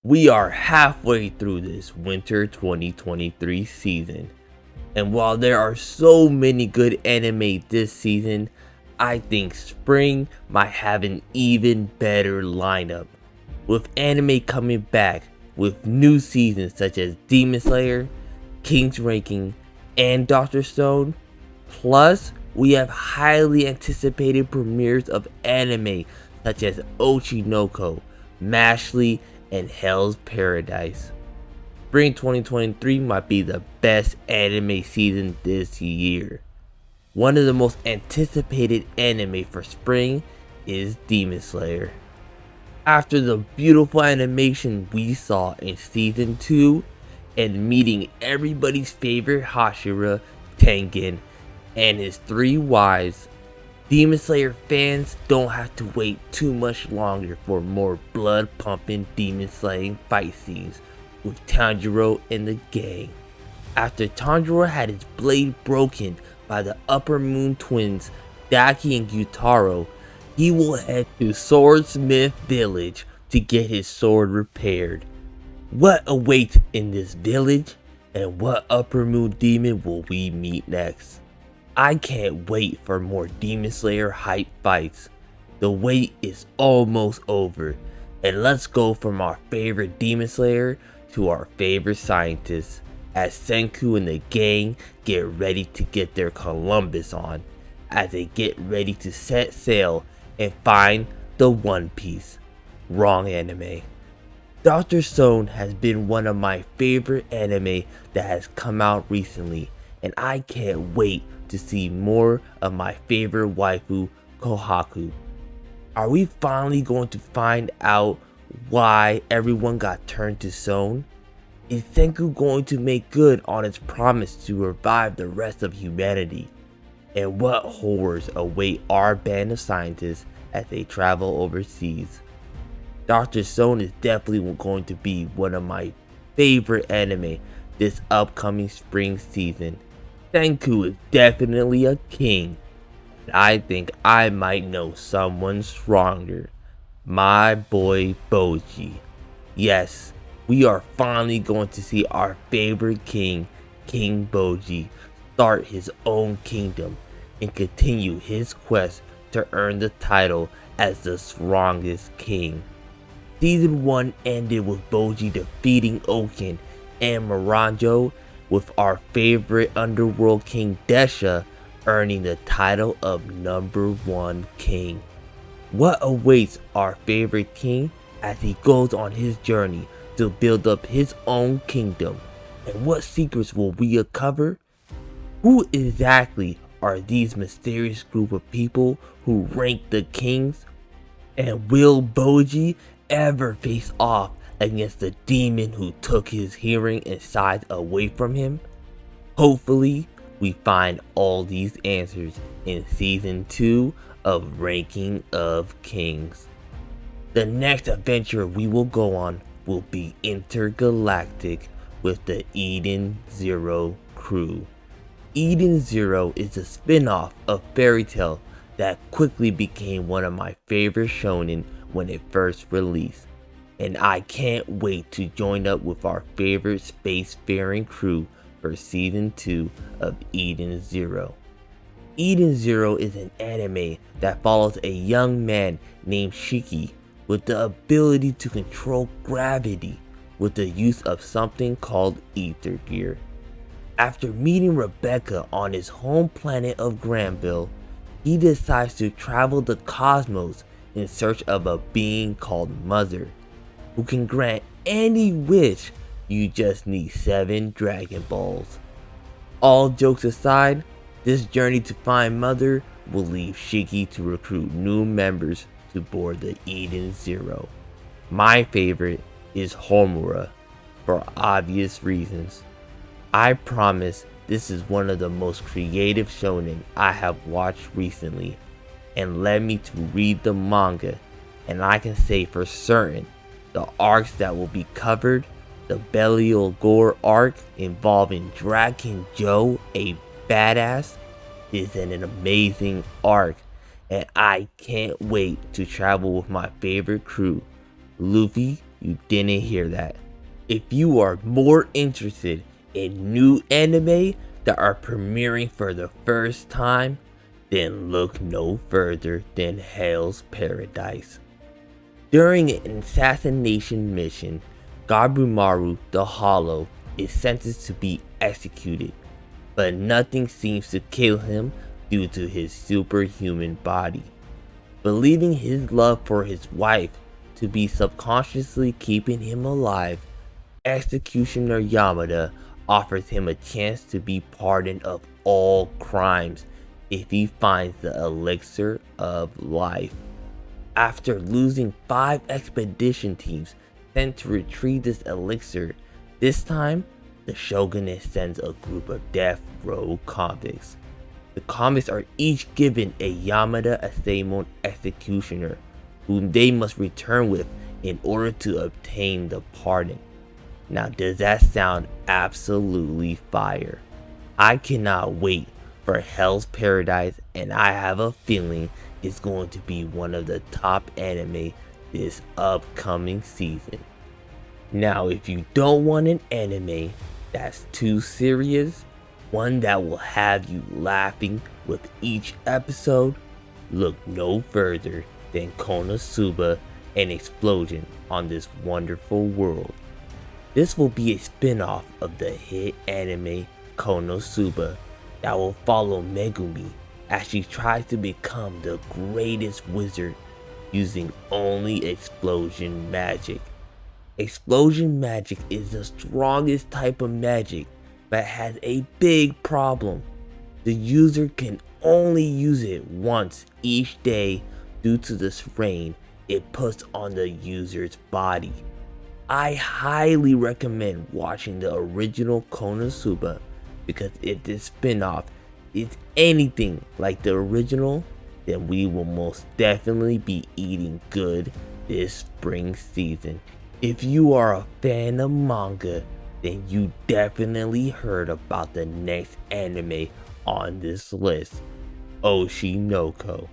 We are halfway through this winter 2023 season, and while there are so many good anime this season, I think spring might have an even better lineup, with anime coming back with new seasons such as Demon Slayer, King's Ranking, and Doctor Stone. Plus, we have highly anticipated premieres of anime such as Ochinoko, Mashley, and Hell's Paradise. Spring 2023 might be the best anime season this year. One of the most anticipated anime for spring is Demon Slayer. After the beautiful animation we saw in season 2 and meeting everybody's favorite Hashira, Tengen, and his 3 wives, Demon Slayer fans don't have to wait too much longer for more blood-pumping demon slaying fight scenes with Tanjiro and the gang. After Tanjiro had his blade broken by the Upper Moon twins Daki and Gyutaro, he will head to Swordsmith Village to get his sword repaired. What awaits in this village, and what Upper Moon demon will we meet next? I can't wait for more Demon Slayer hype fights. The wait is almost over, and let's go from our favorite Demon Slayer to our favorite scientists as Senku and the gang get ready to get their Columbus on, as they get ready to set sail and find the One Piece. Wrong anime. Doctor Stone has been one of my favorite anime that has come out recently, and I can't wait to see more of my favorite waifu, Kohaku. Are we finally going to find out why everyone got turned to stone? Is Senku going to make good on his promise to revive the rest of humanity? And what horrors await our band of scientists as they travel overseas? Doctor Stone is definitely going to be one of my favorite anime this upcoming spring season. Senku is definitely a king, and I think I might know someone stronger. My boy Boji. Yes, we are finally going to see our favorite king, King Boji, start his own kingdom and continue his quest to earn the title as the strongest king. Season 1 ended with Boji defeating Oken and Miranjo, with our favorite underworld king Desha earning the title of #1 king. What awaits our favorite king as he goes on his journey to build up his own kingdom? And what secrets will we uncover? Who exactly are these mysterious group of people who rank the kings? And will Boji ever face off against the demon who took his hearing and sight away from him? Hopefully, we find all these answers in season 2 of Ranking of Kings. The next adventure we will go on will be intergalactic with the Eden Zero crew. Eden Zero is a spin-off of Fairy Tail that quickly became one of my favorite shonen when it first released, and I can't wait to join up with our favorite spacefaring crew for season 2 of Eden Zero. Eden Zero is an anime that follows a young man named Shiki with the ability to control gravity with the use of something called ether gear. After meeting Rebecca on his home planet of Granville, he decides to travel the cosmos in search of a being called Mother, who can grant any wish. You just need 7 Dragon Balls. All jokes aside, this journey to find Mother will leave Shiki to recruit new members to board the Eden Zero. My favorite is Homura, for obvious reasons. I promise this is one of the most creative shonen I have watched recently, and led me to read the manga, and I can say for certain the arcs that will be covered, the Belial Gore arc involving Dragon Joe, a badass, is an amazing arc, and I can't wait to travel with my favorite crew, Luffy, you didn't hear that. If you are more interested in new anime that are premiering for the first time, then look no further than Hell's Paradise. During an assassination mission, Gabumaru the Hollow is sentenced to be executed, but nothing seems to kill him due to his superhuman body. Believing his love for his wife to be subconsciously keeping him alive, Executioner Yamada offers him a chance to be pardoned of all crimes if he finds the elixir of life. After losing 5 expedition teams sent to retrieve this elixir, this time the shogunate sends a group of death row convicts. The convicts are each given a Yamada Asaemon executioner, whom they must return with in order to obtain the pardon. Now, does that sound absolutely fire? I cannot wait for Hell's Paradise, and I have a feeling it's going to be one of the top anime this upcoming season. Now, if you don't want an anime that's too serious, one that will have you laughing with each episode, look no further than Konosuba, an explosion on this wonderful world. This will be a spin-off of the hit anime Konosuba that will follow Megumi as she tries to become the greatest wizard using only explosion magic. Explosion magic is the strongest type of magic, but has a big problem. The user can only use it once each day due to the strain it puts on the user's body. I highly recommend watching the original Konosuba, because if this spin-off is anything like the original, then we will most definitely be eating good this spring season. If you are a fan of manga, then you definitely heard about the next anime on this list, Oshinoko.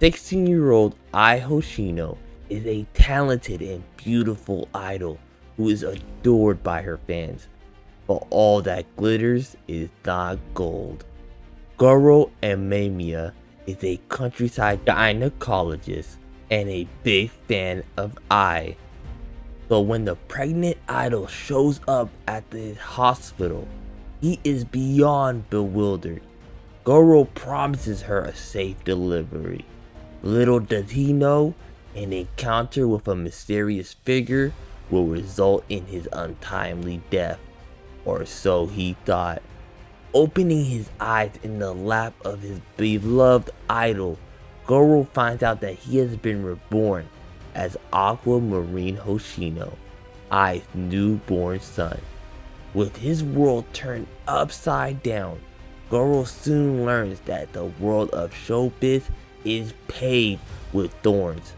16-year-old Ai Hoshino is a talented and beautiful idol who is adored by her fans, but all that glitters is not gold. Goro Amemiya is a countryside gynecologist and a big fan of Ai. So when the pregnant idol shows up at the hospital, he is beyond bewildered. Goro promises her a safe delivery. Little does he know, an encounter with a mysterious figure will result in his untimely death, or so he thought. Opening his eyes in the lap of his beloved idol, Goro finds out that he has been reborn as Aquamarine Hoshino, Ai's newborn son. With his world turned upside down, Goro soon learns that the world of showbiz is paved with thorns,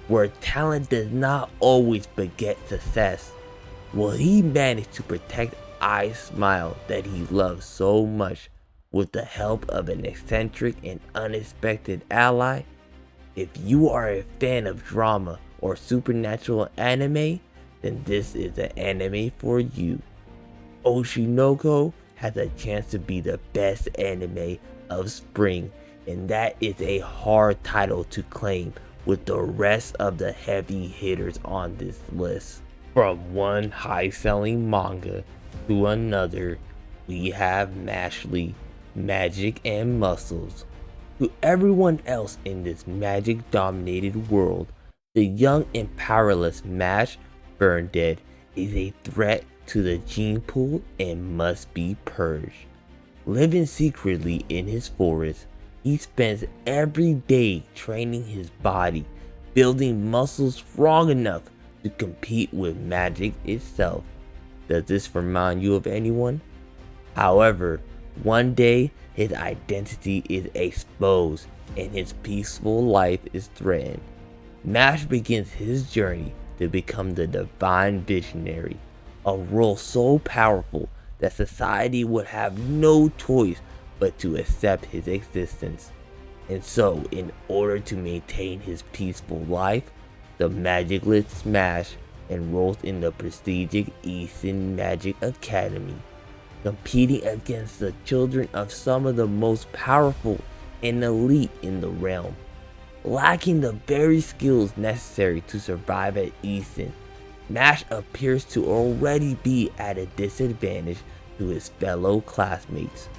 where talent does not always beget success. Will he manage to protect Ai's smile that he loves so much with the help of an eccentric and unexpected ally? If you are a fan of drama or supernatural anime, then this is the anime for you. Oshinoko has a chance to be the best anime of spring, and that is a hard title to claim with the rest of the heavy hitters on this list. From one high-selling manga to another, we have Mashley, Magic and Muscles. To everyone else in this magic-dominated world, the young and powerless Mash Burndead is a threat to the gene pool and must be purged. Living secretly in his forest, he spends every day training his body, building muscles strong enough to compete with magic itself. Does this remind you of anyone? However, one day his identity is exposed and his peaceful life is threatened. Mash begins his journey to become the Divine Visionary, a role so powerful that society would have no choice but to accept his existence. And so, in order to maintain his peaceful life, the magicless Smash enrolls in the prestigious Eastern Magic Academy, competing against the children of some of the most powerful and elite in the realm. Lacking the very skills necessary to survive at Easton, Mash appears to already be at a disadvantage to his fellow classmates.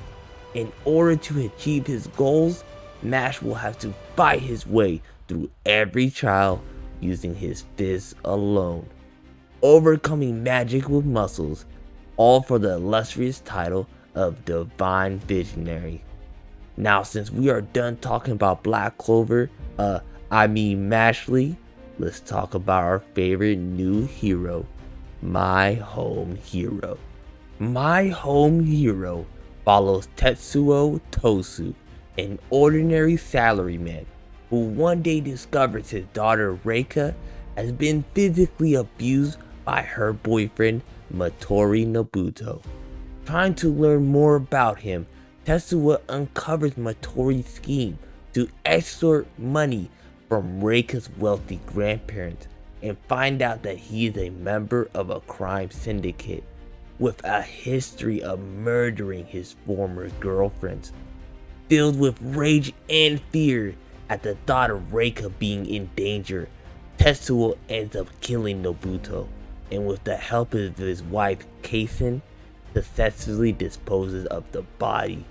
In order to achieve his goals, Mash will have to fight his way through every trial using his fists alone, overcoming magic with muscles, all for the illustrious title of Divine Visionary. Now, since we are done talking about Black Clover, Mashley, let's talk about our favorite new hero, My Home Hero. My Home Hero follows Tetsuo Tosu, an ordinary salaryman who one day discovers his daughter Reika has been physically abused by her boyfriend Matori Nobuto. Trying to learn more about him, Tetsuo uncovers Matori's scheme to extort money from Reika's wealthy grandparents and find out that he is a member of a crime syndicate with a history of murdering his former girlfriends. Filled with rage and fear at the thought of Reika being in danger, Tetsuo ends up killing Nobuto, and with the help of his wife Kaisen, successfully disposes of the body.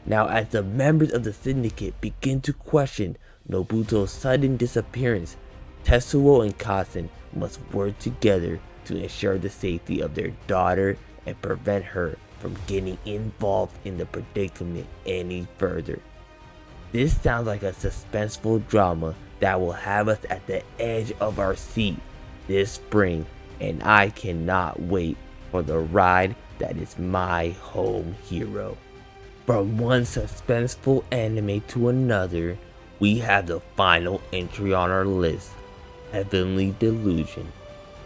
Now, as the members of the syndicate begin to question Nobuto's sudden disappearance, Tetsuo and Kaisen must work together to ensure the safety of their daughter and prevent her from getting involved in the predicament any further. This sounds like a suspenseful drama that will have us at the edge of our seat this spring, and I cannot wait for the ride that is My Home Hero. From one suspenseful anime to another, we have the final entry on our list, Heavenly Delusion.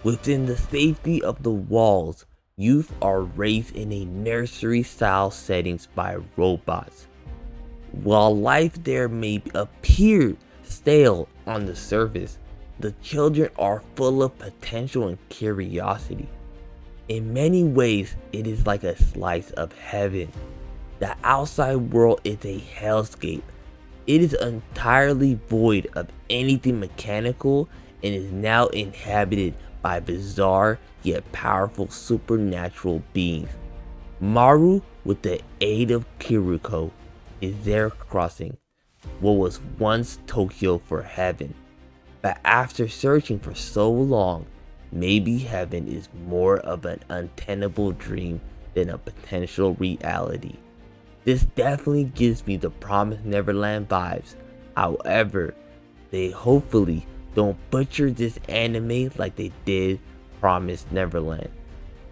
Within the safety of the walls, youth are raised in a nursery-style settings by robots. While life there may appear stale on the surface, the children are full of potential and curiosity. In many ways, it is like a slice of heaven. The outside world is a hellscape. It is entirely void of anything mechanical and is now inhabited by bizarre yet powerful supernatural beings. Maru, with the aid of Kiruko, is there crossing what was once Tokyo for heaven. But after searching for so long, maybe heaven is more of an untenable dream than a potential reality. This definitely gives me the Promised Neverland vibes. However, they hopefully don't butcher this anime like they did Promised Neverland.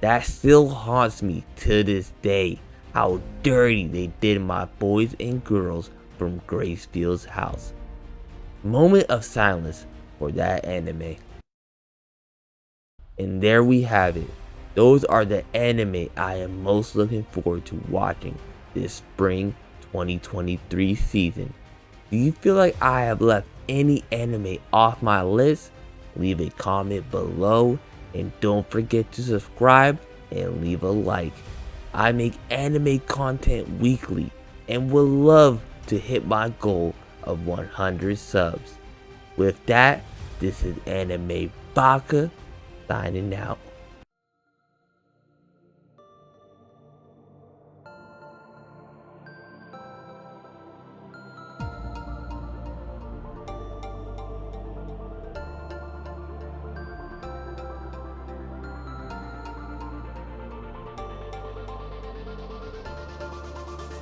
That still haunts me to this day, how dirty they did my boys and girls from Gracefield's house. Moment of silence for that anime. And there we have it. Those are the anime I am most looking forward to watching this spring 2023 season. Do you feel like I have left any anime off my list? Leave a comment below and don't forget to subscribe and leave a like. I make anime content weekly and would love to hit my goal of 100 subs. With that, this is Anime Baka signing out.